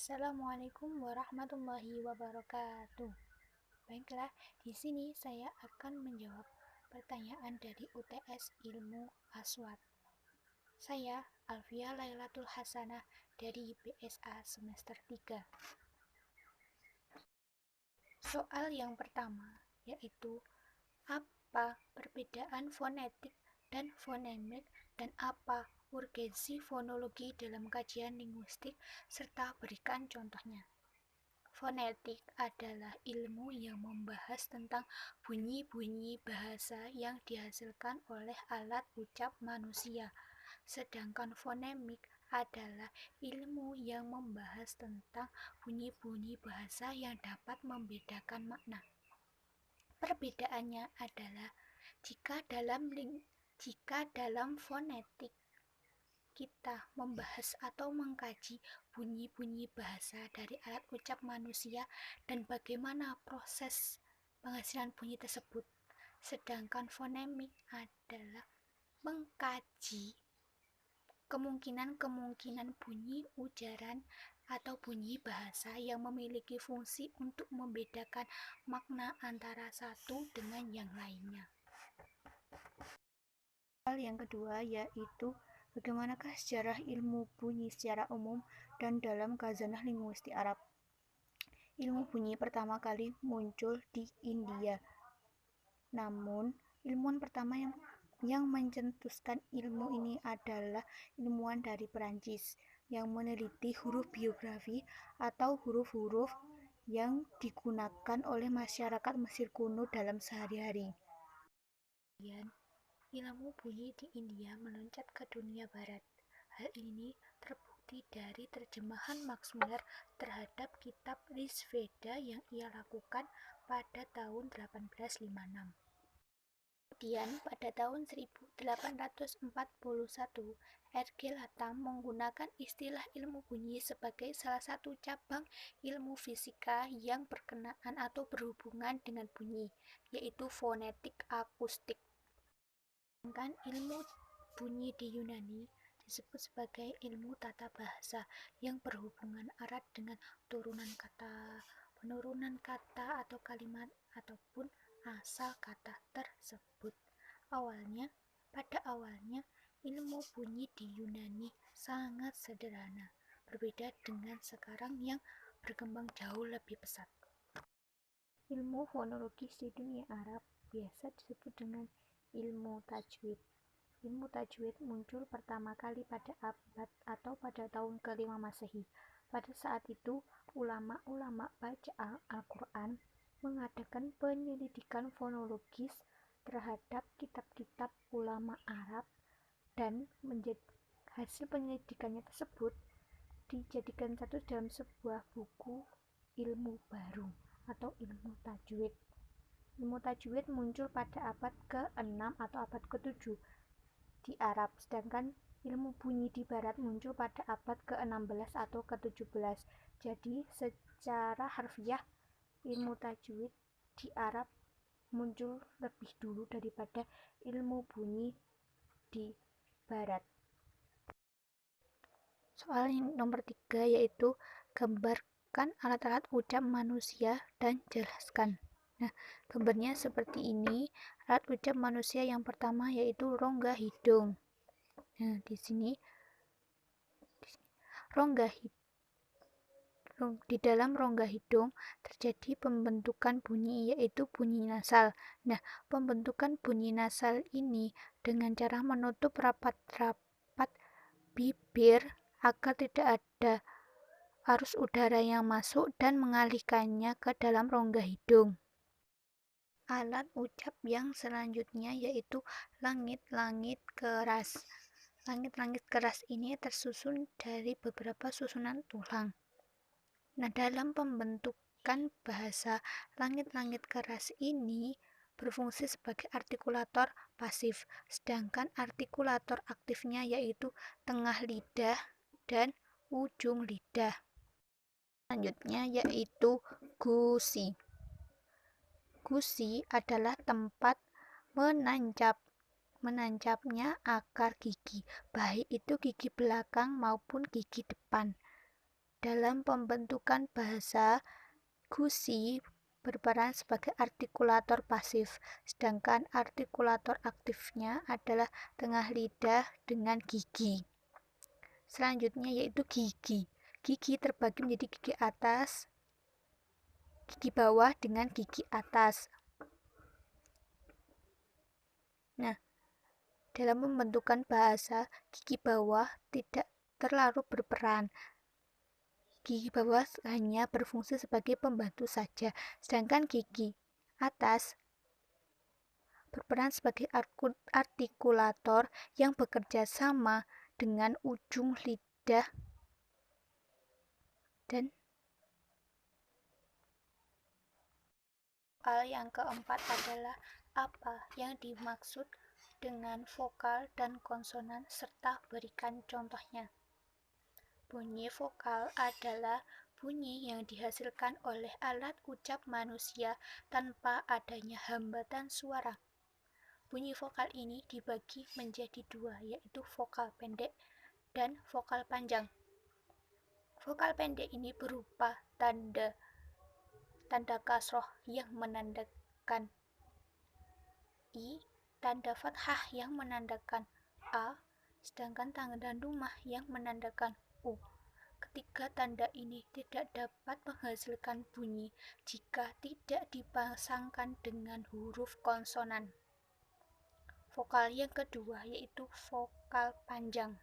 Assalamualaikum warahmatullahi wabarakatuh. Baiklah, di sini saya akan menjawab pertanyaan dari UTS Ilmu Aswad. Saya Alfia Lailatul Hasanah dari BSA semester 3. Soal yang pertama yaitu apa perbedaan fonetik dan fonemik dan apa urgensi fonologi dalam kajian linguistik serta berikan contohnya. Fonetik adalah ilmu yang membahas tentang bunyi-bunyi bahasa yang dihasilkan oleh alat ucap manusia, sedangkan fonemik adalah ilmu yang membahas tentang bunyi-bunyi bahasa yang dapat membedakan makna. Perbedaannya adalah jika dalam fonetik kita membahas atau mengkaji bunyi-bunyi bahasa dari alat ucap manusia dan bagaimana proses penghasilan bunyi tersebut, sedangkan fonemik adalah mengkaji kemungkinan-kemungkinan bunyi ujaran atau bunyi bahasa yang memiliki fungsi untuk membedakan makna antara satu dengan yang lainnya. Hal yang kedua yaitu bagaimanakah sejarah ilmu bunyi secara umum dan dalam khazanah linguistik Arab. Ilmu bunyi pertama kali muncul di India. Namun, ilmuwan pertama yang mencetuskan ilmu ini adalah ilmuwan dari Perancis yang meneliti huruf biografi atau huruf-huruf yang digunakan oleh masyarakat Mesir kuno dalam sehari-hari. Ilmu bunyi di India meloncat ke dunia barat. Hal ini terbukti dari terjemahan Max Muller terhadap kitab Rigveda yang ia lakukan pada tahun 1856. Kemudian pada tahun 1841, R.G. Latham menggunakan istilah ilmu bunyi sebagai salah satu cabang ilmu fisika yang berkenaan atau berhubungan dengan bunyi, yaitu fonetik akustik. Sedangkan ilmu bunyi di Yunani disebut sebagai ilmu tata bahasa yang berhubungan erat dengan turunan kata, penurunan kata atau kalimat ataupun asal kata tersebut. Pada awalnya, ilmu bunyi di Yunani sangat sederhana, berbeda dengan sekarang yang berkembang jauh lebih pesat. Ilmu fonologis di dunia Arab biasa disebut dengan ilmu tajwid. Ilmu tajwid muncul pertama kali pada abad atau pada tahun ke-5 Masehi. Pada saat itu, ulama-ulama bacaan Al-Quran mengadakan penyelidikan fonologis terhadap kitab-kitab ulama Arab dan hasil penyelidikannya tersebut dijadikan satu dalam sebuah buku ilmu baru atau ilmu tajwid. Ilmu tajwid muncul pada abad ke-6 atau abad ke-7 di Arab, sedangkan ilmu bunyi di Barat muncul pada abad ke-16 atau ke-17. Jadi secara harfiah ilmu tajwid di Arab muncul lebih dulu daripada ilmu bunyi di Barat. Soal nomor 3 yaitu gambarkan alat-alat ucap manusia dan jelaskan. Nah, gambarnya seperti ini. Alat ucap manusia yang pertama yaitu rongga hidung. Nah, di sini rongga hidung. Di dalam rongga hidung terjadi pembentukan bunyi yaitu bunyi nasal. Nah, pembentukan bunyi nasal ini dengan cara menutup rapat-rapat bibir agar tidak ada arus udara yang masuk dan mengalihkannya ke dalam rongga hidung. Alat ucap yang selanjutnya yaitu langit-langit keras. Langit-langit keras ini tersusun dari beberapa susunan tulang. Nah, dalam pembentukan bahasa, langit-langit keras ini berfungsi sebagai artikulator pasif, sedangkan artikulator aktifnya yaitu tengah lidah dan ujung lidah. Selanjutnya yaitu gusi. Gusi adalah tempat menancapnya akar gigi, baik itu gigi belakang maupun gigi depan. Dalam pembentukan bahasa, gusi berperan sebagai artikulator pasif, sedangkan artikulator aktifnya adalah tengah lidah dengan gigi. Selanjutnya yaitu gigi. Gigi terbagi menjadi gigi atas, gigi bawah dengan gigi atas. Nah, dalam pembentukan bahasa, gigi bawah tidak terlalu berperan. Gigi bawah hanya berfungsi sebagai pembantu saja, sedangkan gigi atas berperan sebagai artikulator yang bekerja sama dengan ujung lidah dan vokal. Yang keempat adalah apa yang dimaksud dengan vokal dan konsonan serta berikan contohnya. Bunyi vokal adalah bunyi yang dihasilkan oleh alat ucap manusia tanpa adanya hambatan suara. Bunyi vokal ini dibagi menjadi dua, yaitu vokal pendek dan vokal panjang. Vokal pendek ini berupa tanda kasroh yang menandakan I, tanda fathah yang menandakan A, sedangkan tanda rumah yang menandakan U. Ketiga tanda ini tidak dapat menghasilkan bunyi jika tidak dipasangkan dengan huruf konsonan. Vokal yang kedua yaitu vokal panjang.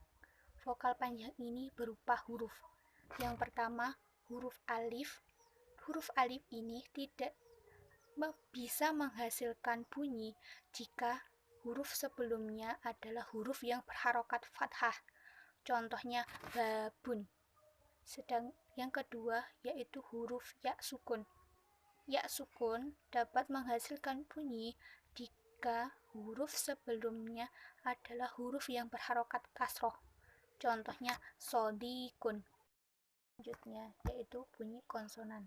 Vokal panjang ini berupa huruf. Yang pertama, huruf alif. Huruf alif ini tidak bisa menghasilkan bunyi jika huruf sebelumnya adalah huruf yang berharokat fathah. Contohnya babun. Sedang yang kedua yaitu huruf ya sukun. Ya sukun dapat menghasilkan bunyi jika huruf sebelumnya adalah huruf yang berharokat kasroh. Contohnya sodikun. Selanjutnya yaitu bunyi konsonan.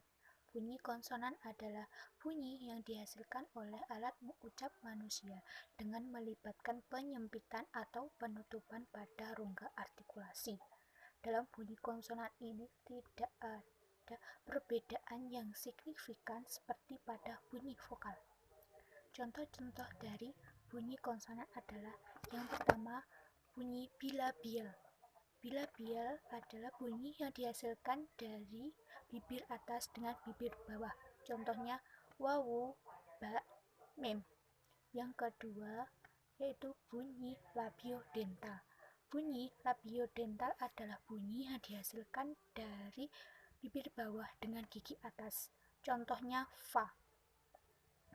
Bunyi konsonan adalah bunyi yang dihasilkan oleh alat mengucap manusia dengan melibatkan penyempitan atau penutupan pada rongga artikulasi. Dalam bunyi konsonan ini tidak ada perbedaan yang signifikan seperti pada bunyi vokal. Contoh-contoh dari bunyi konsonan adalah yang pertama, bunyi bilabial. Bilabial adalah bunyi yang dihasilkan dari bibir atas dengan bibir bawah. Contohnya wawu, ba, mim. Yang kedua yaitu bunyi labiodental. Bunyi labiodental adalah bunyi yang dihasilkan dari bibir bawah dengan gigi atas. Contohnya fa.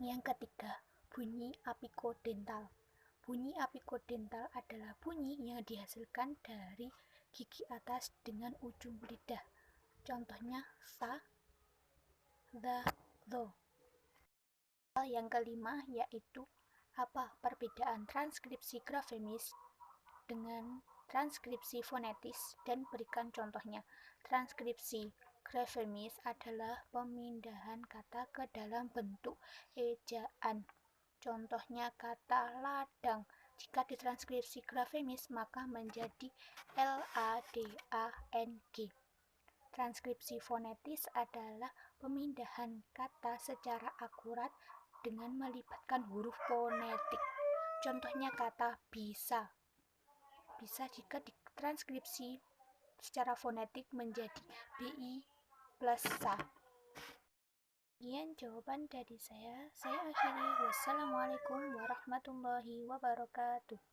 Yang ketiga, bunyi apikodental. Bunyi apikodental adalah bunyi yang dihasilkan dari gigi atas dengan ujung lidah. Contohnya sa, the, tho. Yang kelima yaitu apa perbedaan transkripsi grafemis dengan transkripsi fonetis dan berikan contohnya. Transkripsi grafemis adalah pemindahan kata ke dalam bentuk ejaan. Contohnya kata ladang. Jika ditranskripsi grafemis maka menjadi LADANG. Transkripsi fonetis adalah pemindahan kata secara akurat dengan melibatkan huruf fonetik. Contohnya kata bisa. Bisa jika ditranskripsi secara fonetik menjadi BI plus SA. Sekian jawaban dari saya. Saya akhiri. Wassalamualaikum warahmatullahi wabarakatuh.